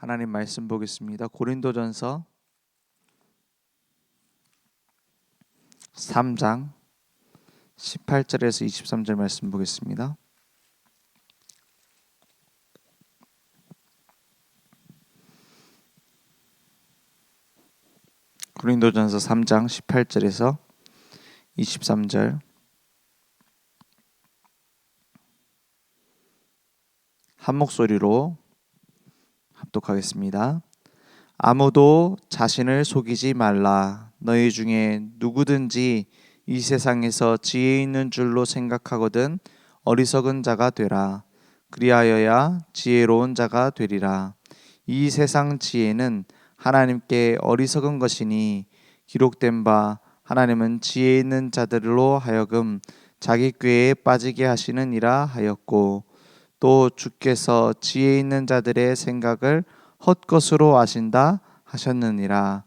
하나님 말씀 보겠습니다. 고린도전서 3장 18절에서 23절 말씀 보겠습니다. 고린도전서 3장 18절에서 23절 한 목소리로 합독하겠습니다. 아무도 자신을 속이지 말라. 너희 중에 누구든지 이 세상에서 지혜 있는 줄로 생각하거든 어리석은 자가 되라. 그리하여야 지혜로운 자가 되리라. 이 세상 지혜는 하나님께 어리석은 것이니 기록된 바 하나님은 지혜 있는 자들로 하여금 자기 꾀에 빠지게 하시느니라 하였고, 또 주께서 지혜 있는 자들의 생각을 헛것으로 아신다 하셨느니라.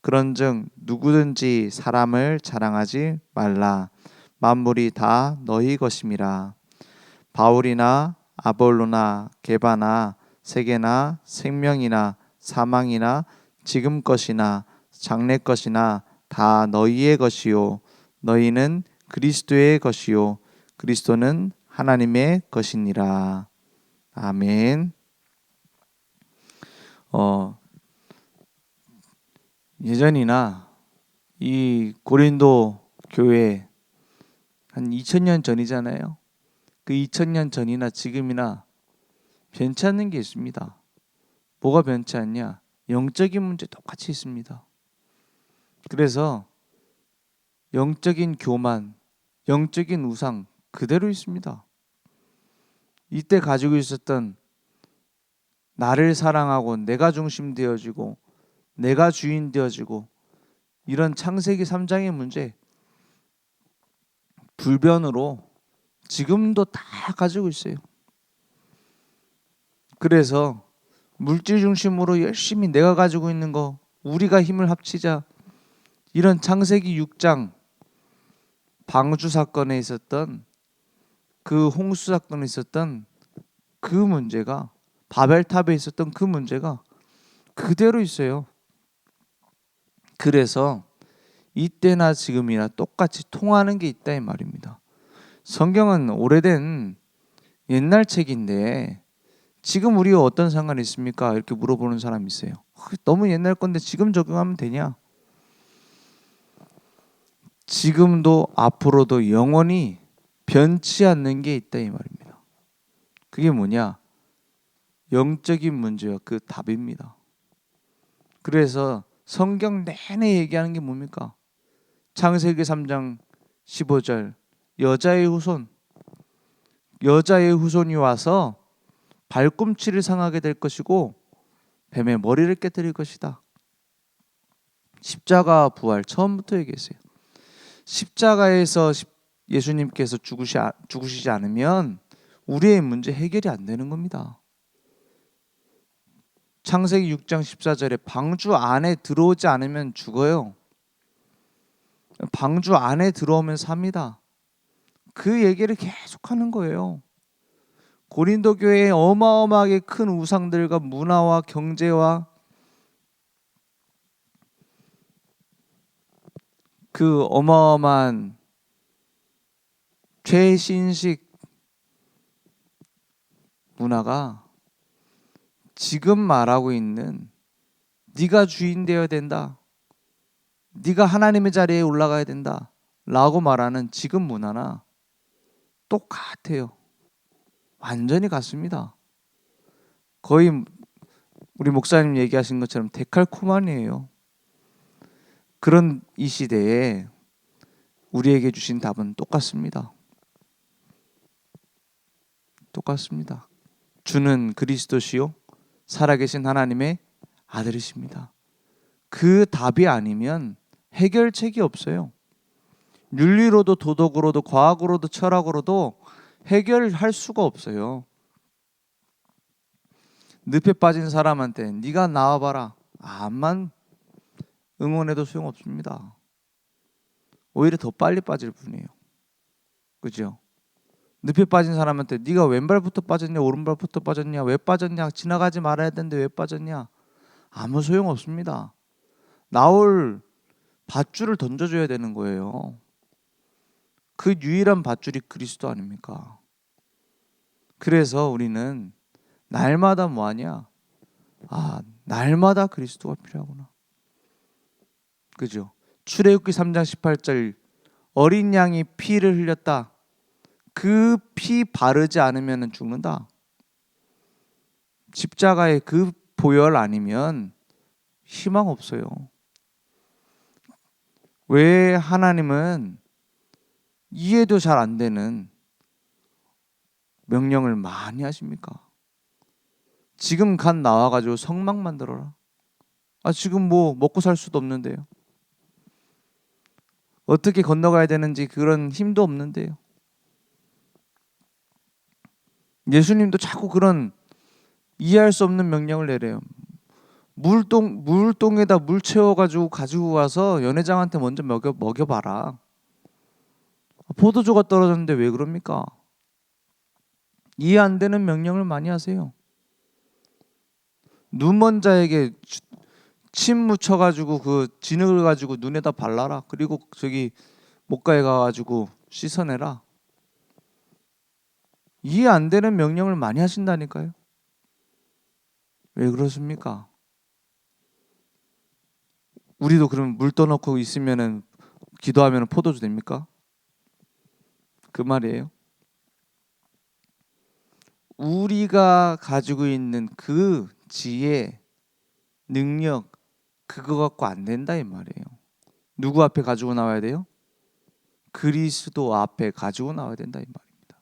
그런즉 누구든지 사람을 자랑하지 말라. 만물이 다 너희 것임이라. 바울이나 아볼로나 게바나 세계나 생명이나 사망이나 지금 것이나 장래 것이나 다 너희의 것이요 너희는 그리스도의 것이요 그리스도는 하나님의 것이니라. 아멘. 예전이나 이 고린도 교회 한 2000년 전이잖아요. 그 2000년 전이나 지금이나 변치 않는 게 있습니다. 뭐가 변치 않냐? 영적인 문제 똑같이 있습니다. 그래서 영적인 교만, 영적인 우상 그대로 있습니다. 이때 가지고 있었던 나를 사랑하고 내가 중심 되어지고 내가 주인 되어지고 이런 창세기 3장의 문제 불변으로 지금도 다 가지고 있어요. 그래서 물질 중심으로 열심히 내가 가지고 있는 거 우리가 힘을 합치자, 이런 창세기 6장 방주 사건에 있었던 그 홍수 사건에 있었던 그 문제가, 바벨탑에 있었던 그 문제가 그대로 있어요. 그래서 이때나 지금이나 똑같이 통하는 게 있다 이 말입니다. 성경은 오래된 옛날 책인데 지금 우리가 어떤 상관이 있습니까? 이렇게 물어보는 사람이 있어요. 너무 옛날 건데 지금 적용하면 되냐? 지금도 앞으로도 영원히 변치 않는 게 있다 이 말입니다. 그게 뭐냐? 영적인 문제와 그 답입니다. 그래서 성경 내내 얘기하는 게 뭡니까? 창세기 3장 15절 여자의 후손이 와서 발꿈치를 상하게 될 것이고 뱀의 머리를 깨뜨릴 것이다. 십자가 부활 처음부터 얘기했어요. 십자가에서 예수님께서 죽으시지 않으면 우리의 문제 해결이 안 되는 겁니다. 창세기 6장 14절에 방주 안에 들어오지 않으면 죽어요. 방주 안에 들어오면 삽니다. 그 얘기를 계속하는 거예요. 고린도 교회에 어마어마하게 큰 우상들과 문화와 경제와 그 어마어마한 최신식 문화가 지금 말하고 있는 네가 주인 되어야 된다, 네가 하나님의 자리에 올라가야 된다 라고 말하는 지금 문화나 똑같아요. 완전히 같습니다. 거의 우리 목사님 얘기하신 것처럼 데칼코마니예요. 그런 이 시대에 우리에게 주신 답은 똑같습니다. 똑같습니다. 주는 그리스도시요 살아계신 하나님의 아들이십니다. 그 답이 아니면 해결책이 없어요. 윤리로도 도덕으로도 과학으로도 철학으로도 해결할 수가 없어요. 늪에 빠진 사람한테 네가 나와봐라 암만 응원해도 소용없습니다. 오히려 더 빨리 빠질 뿐이에요. 그죠? 늪에 빠진 사람한테 네가 왼발부터 빠졌냐 오른발부터 빠졌냐 왜 빠졌냐 지나가지 말아야 되는데 왜 빠졌냐 아무 소용 없습니다. 나올 밧줄을 던져줘야 되는 거예요. 그 유일한 밧줄이 그리스도 아닙니까? 그래서 우리는 날마다 뭐하냐? 날마다 그리스도가 필요하구나. 그죠? 출애굽기 3장 18절 어린 양이 피를 흘렸다. 그 피 바르지 않으면 죽는다. 십자가의 그 보혈 아니면 희망 없어요. 왜 하나님은 이해도 잘 안 되는 명령을 많이 하십니까? 지금 갓 나와가지고 성막 만들어라. 지금 뭐 먹고 살 수도 없는데요. 어떻게 건너가야 되는지 그런 힘도 없는데요. 예수님도 자꾸 그런 이해할 수 없는 명령을 내려요. 물동에다 물 채워가지고 가지고 와서 연회장한테 먼저 먹여봐라. 포도주가 떨어졌는데 왜 그럽니까? 이해 안 되는 명령을 많이 하세요. 눈 먼 자에게 침 묻혀가지고 그 진흙을 가지고 눈에다 발라라. 그리고 저기 목가에 가가지고 씻어내라. 이해 안 되는 명령을 많이 하신다니까요. 왜 그렇습니까? 우리도 그럼 물 떠놓고 있으면은 기도하면 포도주 됩니까? 그 말이에요. 우리가 가지고 있는 그 지혜, 능력 그거 갖고 안 된다 이 말이에요. 누구 앞에 가지고 나와야 돼요? 그리스도 앞에 가지고 나와야 된다 이 말입니다.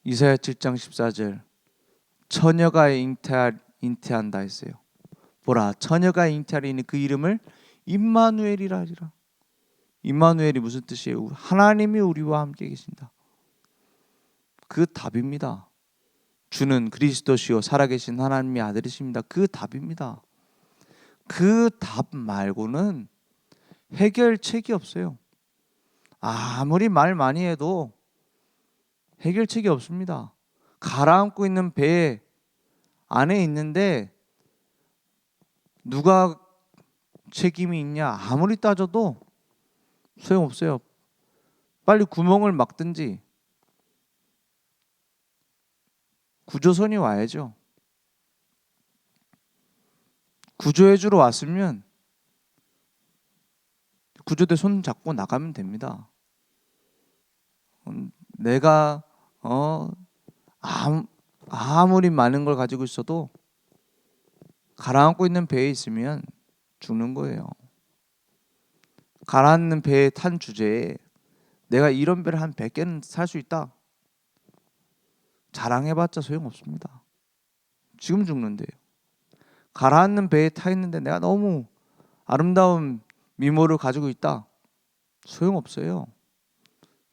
이사야 7장 14절 처녀가 잉태한다 했어요. 보라 처녀가 잉태하리니 그 이름을 임마누엘이라 하리라. 임마누엘이 무슨 뜻이에요? 하나님이 우리와 함께 계신다. 그 답입니다. 주는 그리스도시요 살아계신 하나님의 아들이십니다. 그 답입니다. 그 답 말고는 해결책이 없어요. 아무리 말 많이 해도 해결책이 없습니다. 가라앉고 있는 배 안에 있는데 누가 책임이 있냐 아무리 따져도 소용없어요. 빨리 구멍을 막든지 구조선이 와야죠. 구조해주러 왔으면 구조대 손 잡고 나가면 됩니다. 내가 아무리 많은 걸 가지고 있어도 가라앉고 있는 배에 있으면 죽는 거예요. 가라앉는 배에 탄 주제에 내가 이런 배를 한 100개는 살 수 있다. 자랑해봤자 소용없습니다. 지금 죽는데요. 가라앉는 배에 타 있는데 내가 너무 아름다운 미모를 가지고 있다. 소용없어요.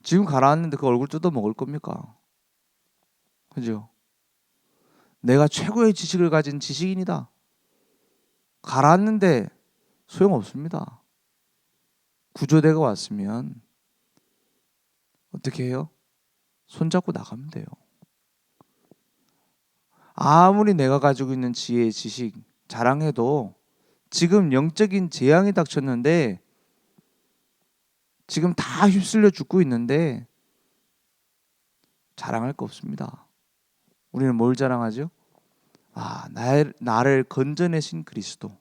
지금 가라앉는데 그 얼굴 뜯어 먹을 겁니까? 그죠? 내가 최고의 지식을 가진 지식인이다. 가라앉는데 소용없습니다. 구조대가 왔으면 어떻게 해요? 손잡고 나가면 돼요. 아무리 내가 가지고 있는 지혜, 지식 자랑해도 지금 영적인 재앙이 닥쳤는데 지금 다 휩쓸려 죽고 있는데 자랑할 거 없습니다. 우리는 뭘 자랑하죠? 나를 건져내신 그리스도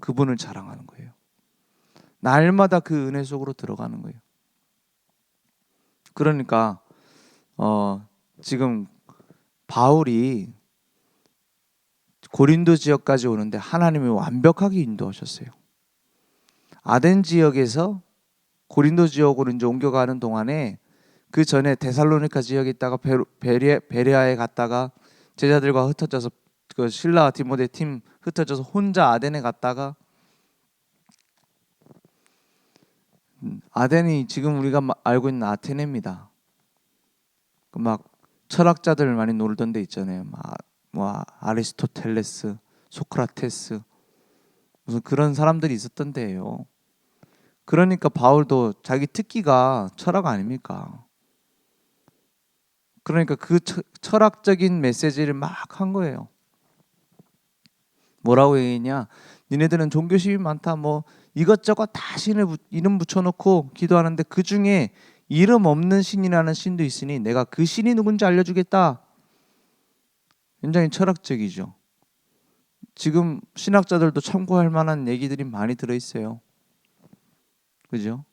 그분을 자랑하는 거예요. 날마다 그 은혜 속으로 들어가는 거예요. 그러니까 지금 바울이 고린도 지역까지 오는데 하나님이 완벽하게 인도하셨어요. 아덴 지역에서 고린도 지역으로 이제 옮겨가는 동안에 그 전에 데살로니가 지역에 있다가 베레아에 갔다가 제자들과 흩어져서 그 실라와 디모데 팀 흩어져서 혼자 아덴에 갔다가 아덴이 지금 우리가 알고 있는 아테네입니다. 막 철학자들 많이 놀던 데 있잖아요. 아리스토텔레스, 소크라테스 무슨 그런 사람들이 있었던 데예요. 그러니까 바울도 자기 특기가 철학 아닙니까? 그러니까 그 철학적인 메시지를 막 한 거예요. 뭐라고 얘기했냐? 니네들은 종교심이 많다. 뭐 이것저것 다 신을 이름 붙여놓고 기도하는데 그 중에 이름 없는 신이라는 신도 있으니 내가 그 신이 누군지 알려주겠다. 굉장히 철학적이죠. 지금 신학자들도 참고할 만한 얘기들이 많이 들어있어요. 그죠?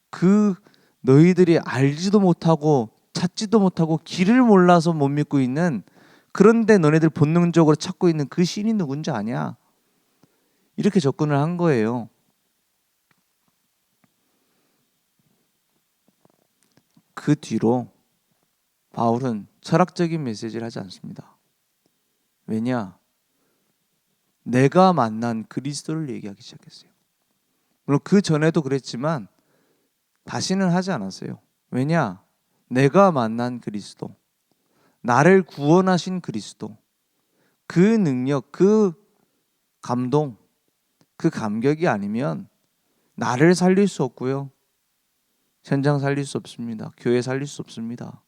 그 너희들이 알지도 못하고 찾지도 못하고 길을 몰라서 못 믿고 있는, 그런데 너네들 본능적으로 찾고 있는 그 신이 누군지 아냐? 이렇게 접근을 한 거예요. 그 뒤로 바울은 철학적인 메시지를 하지 않습니다. 왜냐? 내가 만난 그리스도를 얘기하기 시작했어요. 물론 그 전에도 그랬지만 다시는 하지 않았어요. 왜냐? 내가 만난 그리스도, 나를 구원하신 그리스도, 그 능력, 그 감동, 그 감격이 아니면 나를 살릴 수 없고요. 현장 살릴 수 없습니다. 교회 살릴 수 없습니다.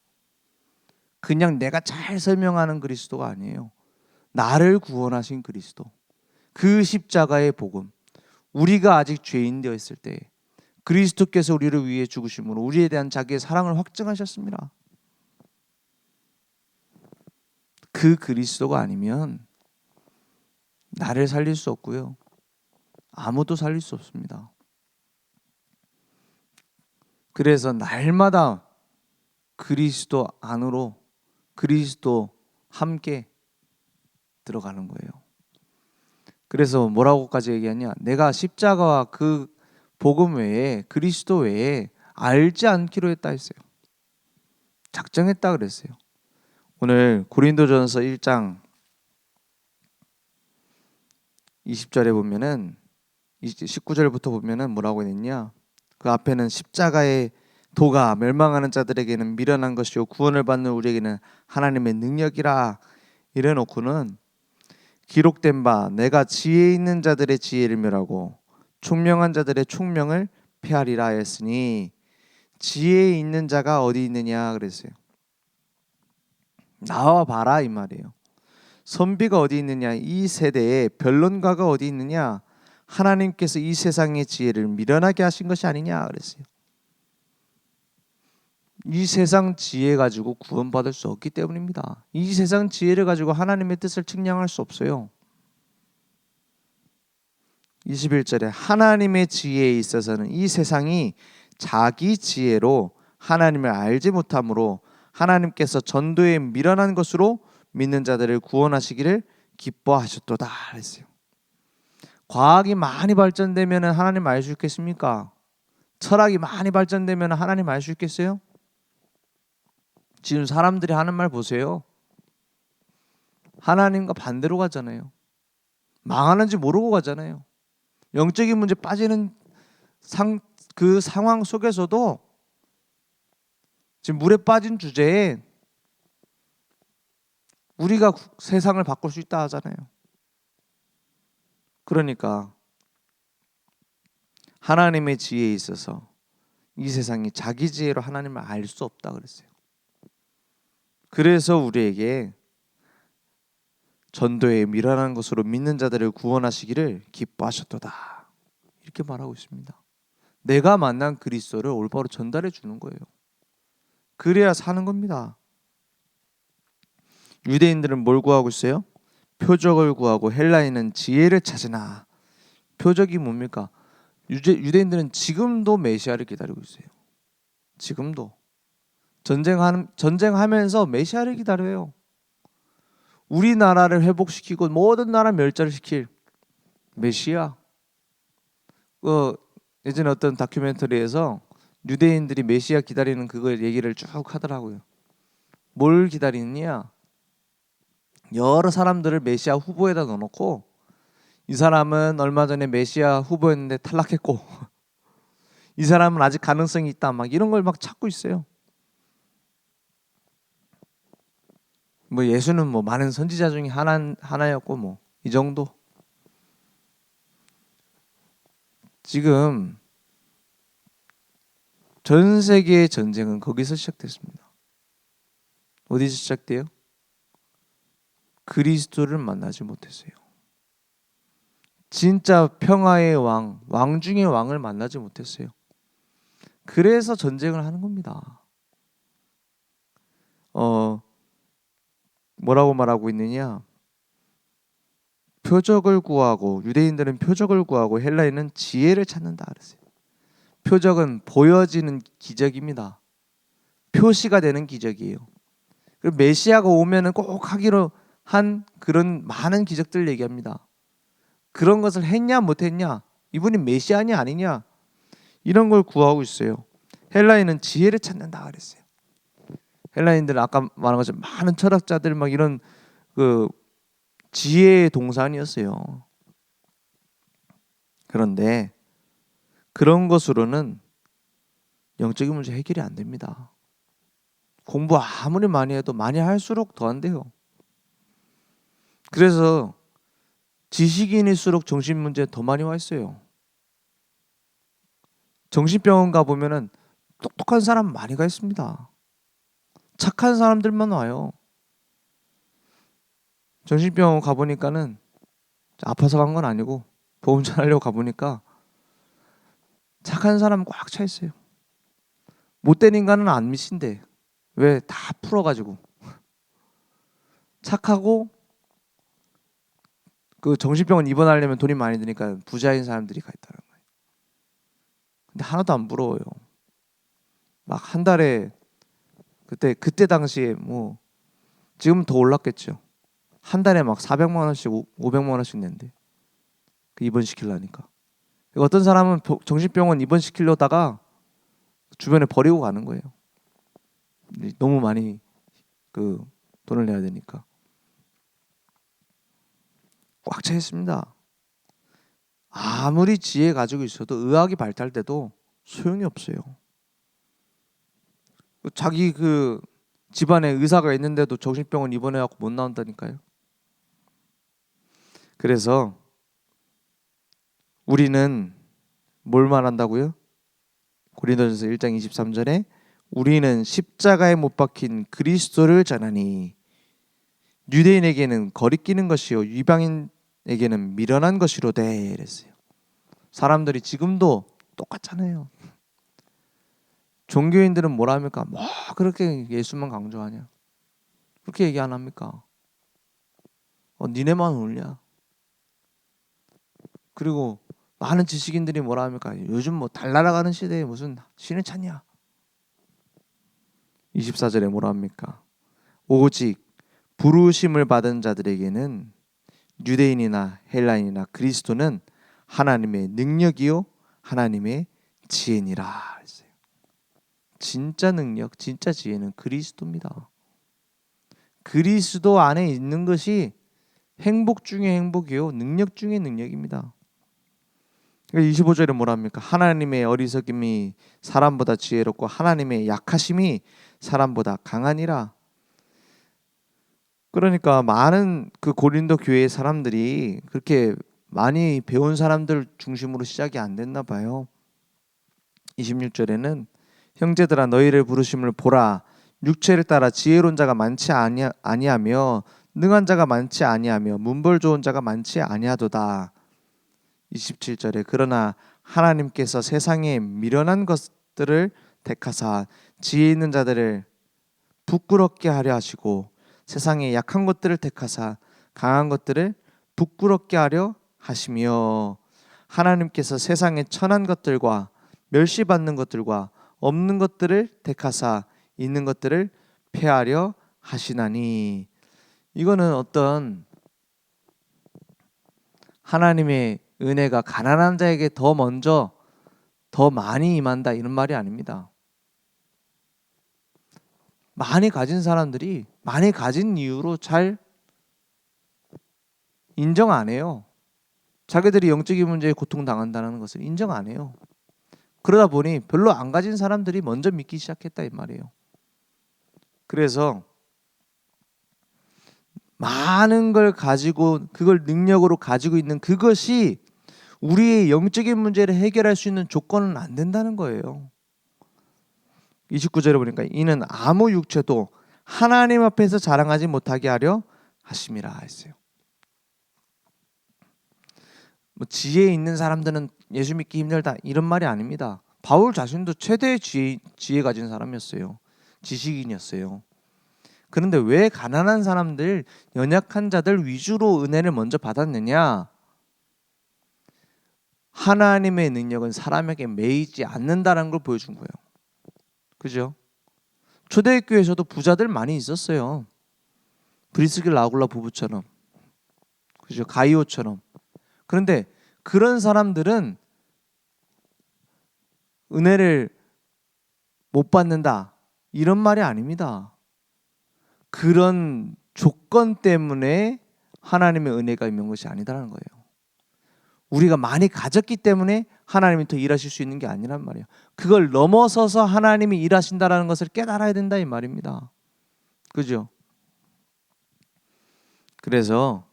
그냥 내가 잘 설명하는 그리스도가 아니에요. 나를 구원하신 그리스도, 그 십자가의 복음, 우리가 아직 죄인 되어 있을 때 그리스도께서 우리를 위해 죽으심으로 우리에 대한 자기의 사랑을 확증하셨습니다. 그 그리스도가 아니면 나를 살릴 수 없고요. 아무도 살릴 수 없습니다. 그래서 날마다 그리스도 안으로, 그리스도 함께 들어가는 거예요. 그래서 뭐라고까지 얘기하냐? 내가 십자가와 그 복음 외에, 그리스도 외에 알지 않기로 했다 했어요. 작정했다 그랬어요. 오늘 고린도전서 1장 20절에 보면은 19절부터 보면은 뭐라고 했냐? 그 앞에는 십자가의 도가 멸망하는 자들에게는 미련한 것이요 구원을 받는 우리에게는 하나님의 능력이라 이래 놓고는, 기록된 바 내가 지혜 있는 자들의 지혜를 멸하고 총명한 자들의 총명을 폐하리라 했으니, 지혜 있는 자가 어디 있느냐 그랬어요. 나와 봐라 이 말이에요. 선비가 어디 있느냐? 이 세대에 변론가가 어디 있느냐? 하나님께서 이 세상의 지혜를 미련하게 하신 것이 아니냐 그랬어요. 이 세상 지혜 가지고 구원받을 수 없기 때문입니다. 이 세상 지혜를 가지고 하나님의 뜻을 측량할 수 없어요. 21절에 하나님의 지혜에 있어서는 이 세상이 자기 지혜로 하나님을 알지 못하므로 하나님께서 전도에 미련한 것으로 믿는 자들을 구원하시기를 기뻐하셨도다 했어요. 과학이 많이 발전되면 하나님 알 수 있겠습니까? 철학이 많이 발전되면 하나님 알 수 있겠어요? 지금 사람들이 하는 말 보세요. 하나님과 반대로 가잖아요. 망하는지 모르고 가잖아요. 영적인 문제 빠지는 그 상황 속에서도 지금 물에 빠진 주제에 우리가 세상을 바꿀 수 있다 하잖아요. 그러니까 하나님의 지혜에 있어서 이 세상이 자기 지혜로 하나님을 알 수 없다 그랬어요. 그래서 우리에게 전도에 미련한 것으로 믿는 자들을 구원하시기를 기뻐하셨도다 이렇게 말하고 있습니다. 내가 만난 그리스도를 올바로 전달해 주는 거예요. 그래야 사는 겁니다. 유대인들은 뭘 구하고 있어요? 표적을 구하고 헬라인은 지혜를 찾으나. 표적이 뭡니까? 유대인들은 지금도 메시아를 기다리고 있어요. 지금도 전쟁하면서 메시아를 기다려요. 우리나라를 회복시키고 모든 나라 멸절을 시킬 메시아. 예전에 어떤 다큐멘터리에서 유대인들이 메시아 기다리는 그거 얘기를 쭉 하더라고요. 뭘 기다리느냐? 여러 사람들을 메시아 후보에다 넣어놓고, 이 사람은 얼마 전에 메시아 후보였는데 탈락했고 이 사람은 아직 가능성이 있다, 막 이런 걸 막 찾고 있어요. 뭐 예수는 뭐 많은 선지자 중에 하나였고 뭐 이 정도. 지금 전 세계의 전쟁은 거기서 시작됐습니다. 어디서 시작돼요? 그리스도를 만나지 못했어요. 진짜 평화의 왕, 왕 중의 왕을 만나지 못했어요. 그래서 전쟁을 하는 겁니다. 뭐라고 말하고 있느냐? 표적을 구하고, 유대인들은 표적을 구하고 헬라인은 지혜를 찾는다 그랬어요. 표적은 보여지는 기적입니다. 표시가 되는 기적이에요. 그리고 메시아가 오면은 꼭 하기로 한 그런 많은 기적들을 얘기합니다. 그런 것을 했냐 못했냐, 이분이 메시아냐 아니냐, 이런 걸 구하고 있어요. 헬라인은 지혜를 찾는다 그랬어요. 헬라인들은 아까 말한 것처럼 많은 철학자들 막 이런 그 지혜의 동산이었어요. 그런데 그런 것으로는 영적인 문제 해결이 안 됩니다. 공부 아무리 많이 해도 많이 할수록 더 안 돼요. 그래서 지식인일수록 정신 문제에 더 많이 와 있어요. 정신병원 가보면은 똑똑한 사람 많이 가 있습니다. 착한 사람들만 와요. 정신병원 가보니까는 아파서 간 건 아니고 보험전 하려고 가보니까 착한 사람 꽉 차 있어요. 못된 인간은 안 미친대. 왜? 다 풀어가지고. 착하고 그 정신병원 입원하려면 돈이 많이 드니까 부자인 사람들이 가 있다는 거예요. 근데 하나도 안 부러워요. 막 한 달에 그때 당시에 뭐 지금 더 올랐겠죠. 한 달에 막 400만 원씩 500만 원씩 낸대. 그 입원시키려니까. 어떤 사람은 정신병원 입원시키려다가 주변에 버리고 가는 거예요. 너무 많이 그 돈을 내야 되니까. 꽉 차 있습니다. 아무리 지혜 가지고 있어도 의학이 발달돼도 소용이 없어요. 자기 그 집안에 의사가 있는데도 정신병원 입원해갖고 못 나온다니까요. 그래서 우리는 뭘 말한다고요? 고린도전서 1장 23절에 우리는 십자가에 못 박힌 그리스도를 전하니 유대인에게는 거리끼는 것이요 이방인에게는 미련한 것이로되 이랬어요. 사람들이 지금도 똑같잖아요. 종교인들은 뭐라 합니까? 뭐 그렇게 예수만 강조하냐? 그렇게 얘기 안 합니까? 니네만 울냐? 그리고 많은 지식인들이 뭐라 합니까? 요즘 뭐 달나라가는 시대에 무슨 신을 찾냐? 24절에 뭐라 합니까? 오직 부르심을 받은 자들에게는 유대인이나 헬라인이나 그리스도는 하나님의 능력이요 하나님의 지혜니라 했어요. 진짜 능력, 진짜 지혜는 그리스도입니다. 그리스도 안에 있는 것이 행복 중에 행복이요 능력 중에 능력입니다. 25절에 뭐라 합니까? 하나님의 어리석임이 사람보다 지혜롭고 하나님의 약하심이 사람보다 강하니라. 그러니까 많은 그 고린도 교회의 사람들이 그렇게 많이 배운 사람들 중심으로 시작이 안 됐나 봐요. 26절에는 형제들아 너희를 부르심을 보라. 육체를 따라 지혜로운 자가 많지 아니하며 능한 자가 많지 아니하며 문벌 좋은 자가 많지 아니하도다. 27절에 그러나 하나님께서 세상에 미련한 것들을 택하사 지혜 있는 자들을 부끄럽게 하려 하시고 세상에 약한 것들을 택하사 강한 것들을 부끄럽게 하려 하시며 하나님께서 세상에 천한 것들과 멸시받는 것들과 없는 것들을 택하사 있는 것들을 폐하려 하시나니. 이거는 어떤 하나님의 은혜가 가난한 자에게 더 먼저 더 많이 임한다 이런 말이 아닙니다. 많이 가진 사람들이 많이 가진 이유로 잘 인정 안 해요. 자기들이 영적인 문제에 고통당한다는 것을 인정 안 해요. 그러다 보니 별로 안 가진 사람들이 먼저 믿기 시작했다 이 말이에요. 그래서 많은 걸 가지고 그걸 능력으로 가지고 있는 그것이 우리의 영적인 문제를 해결할 수 있는 조건은 안 된다는 거예요. 29절에 보니까 이는 아무 육체도 하나님 앞에서 자랑하지 못하게 하려 하심이라 했어요. 뭐 지혜 있는 사람들은 예수 믿기 힘들다 이런 말이 아닙니다. 바울 자신도 최대의 지혜 가진 사람이었어요. 지식인이었어요. 그런데 왜 가난한 사람들, 연약한 자들 위주로 은혜를 먼저 받았느냐? 하나님의 능력은 사람에게 매이지 않는다는 걸 보여준 거예요. 그죠? 초대교회에서도 부자들 많이 있었어요. 브리스길라 아굴라 부부처럼, 그죠? 가이오처럼. 그런데 그런 사람들은 은혜를 못 받는다 이런 말이 아닙니다. 그런 조건 때문에 하나님의 은혜가 임한 것이 아니다라는 거예요. 우리가 많이 가졌기 때문에 하나님이 더 일하실 수 있는 게 아니란 말이에요. 그걸 넘어서서 하나님이 일하신다라는 것을 깨달아야 된다 이 말입니다. 그죠? 그래서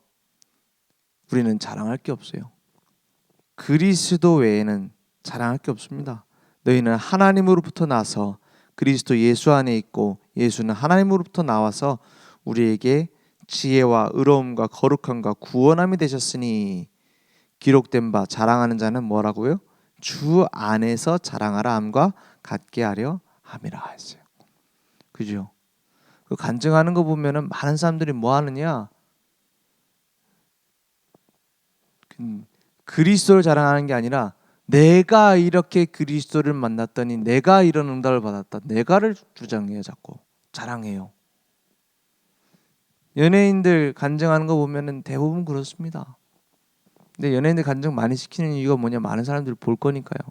우리는 자랑할 게 없어요. 그리스도 외에는 자랑할 게 없습니다. 너희는 하나님으로부터 나서 그리스도 예수 안에 있고 예수는 하나님으로부터 나와서 우리에게 지혜와 의로움과 거룩함과 구원함이 되셨으니 기록된 바 자랑하는 자는 뭐라고요? 주 안에서 자랑하라 함과 같게 하려 함이라 했어요. 그죠? 그 간증하는 거 보면은 많은 사람들이 뭐 하느냐? 그리스도를 자랑하는 게 아니라 내가 이렇게 그리스도를 만났더니 내가 이런 응답을 받았다. 내가를 주장해요. 자꾸 자랑해요. 연예인들 간증하는 거 보면은 대부분 그렇습니다. 근데 연예인들 간증 많이 시키는 이유가 뭐냐? 많은 사람들이 볼 거니까요.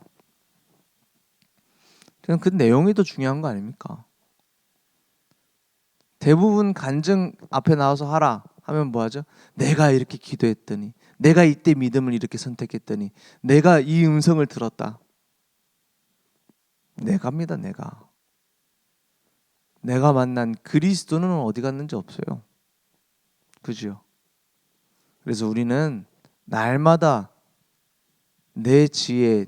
그냥 그 내용이 더 중요한 거 아닙니까? 대부분 간증 앞에 나와서 하라 하면 뭐 하죠? 내가 이렇게 기도했더니, 내가 이때 믿음을 이렇게 선택했더니, 내가 이 음성을 들었다. 내가입니다. 내가 만난 그리스도는 어디 갔는지 없어요. 그죠? 그래서 우리는 날마다 내 지혜,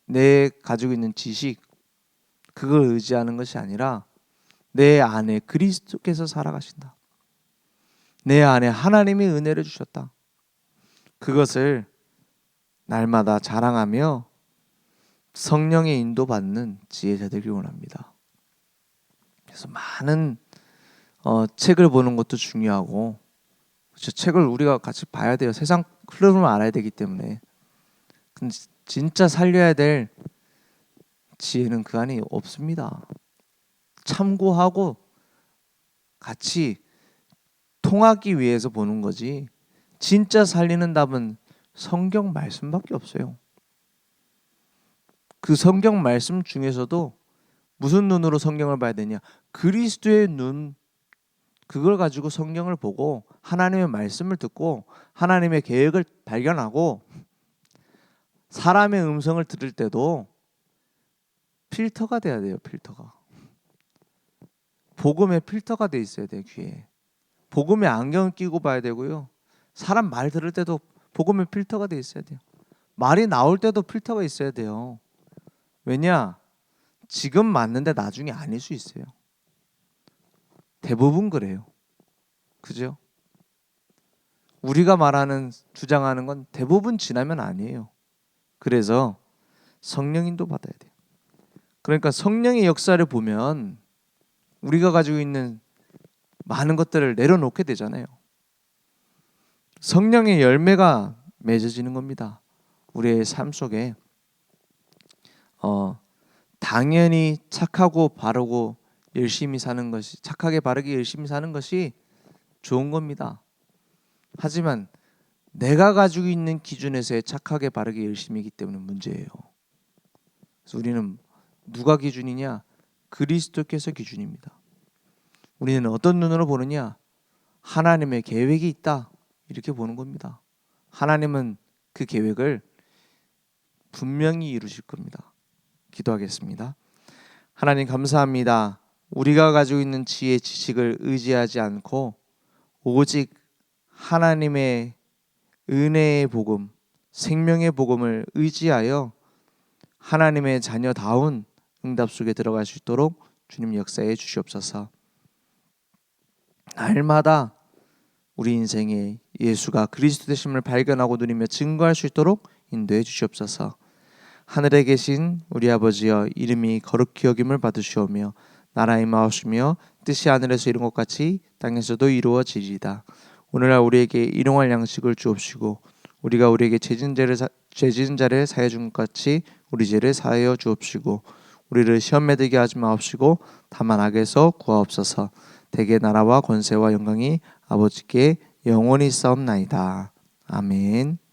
내 가지고 있는 지식 그걸 의지하는 것이 아니라 내 안에 그리스도께서 살아가신다. 내 안에 하나님이 은혜를 주셨다. 그것을 날마다 자랑하며 성령의 인도받는 지혜자 되길 원합니다. 그래서 많은 책을 보는 것도 중요하고, 그렇죠? 책을 우리가 같이 봐야 돼요. 세상 흐름을 알아야 되기 때문에. 근데 진짜 살려야 될 지혜는 그 안에 없습니다. 참고하고 같이 통하기 위해서 보는 거지, 진짜 살리는 답은 성경 말씀밖에 없어요. 그 성경 말씀 중에서도 무슨 눈으로 성경을 봐야 되냐? 그리스도의 눈, 그걸 가지고 성경을 보고 하나님의 말씀을 듣고 하나님의 계획을 발견하고, 사람의 음성을 들을 때도 필터가 돼야 돼요. 필터가. 복음의 필터가 돼 있어야 돼요. 귀에. 복음의 안경을 끼고 봐야 되고요. 사람 말 들을 때도 복음의 필터가 돼 있어야 돼요. 말이 나올 때도 필터가 있어야 돼요. 왜냐? 지금 맞는데 나중에 아닐 수 있어요. 대부분 그래요. 그죠? 우리가 말하는, 주장하는 건 대부분 지나면 아니에요. 그래서 성령인도 받아야 돼요. 그러니까 성령의 역사를 보면 우리가 가지고 있는 많은 것들을 내려놓게 되잖아요. 성령의 열매가 맺어지는 겁니다. 우리의 삶 속에 당연히 착하고 바르고 열심히 사는 것이, 착하게 바르게 열심히 사는 것이 좋은 겁니다. 하지만 내가 가지고 있는 기준에서의 착하게 바르게 열심히이기 때문에 문제예요. 그래서 우리는 누가 기준이냐? 그리스도께서 기준입니다. 우리는 어떤 눈으로 보느냐? 하나님의 계획이 있다, 이렇게 보는 겁니다. 하나님은 그 계획을 분명히 이루실 겁니다. 기도하겠습니다. 하나님 감사합니다. 우리가 가지고 있는 지혜, 지식을 의지하지 않고 오직 하나님의 은혜의 복음, 생명의 복음을 의지하여 하나님의 자녀다운 응답 속에 들어갈 수 있도록 주님 역사해 주시옵소서. 날마다 우리 인생에 예수가 그리스도 되심을 발견하고 누리며 증거할 수 있도록 인도해 주시옵소서. 하늘에 계신 우리 아버지여, 이름이 거룩히 여김을 받으시오며 나라의 임하옵시며 뜻이 하늘에서 이룬 것 같이 땅에서도 이루어지리이다. 오늘날 우리에게 일용할 양식을 주옵시고 우리가 우리에게 죄진 자를 사하여 준 것 같이 우리 죄를 사하여 주옵시고 우리를 시험에 들게 하지 마옵시고 다만 악에서 구하옵소서. 대개 나라와 권세와 영광이 아버지께 영원히 있사옵나이다. 아멘.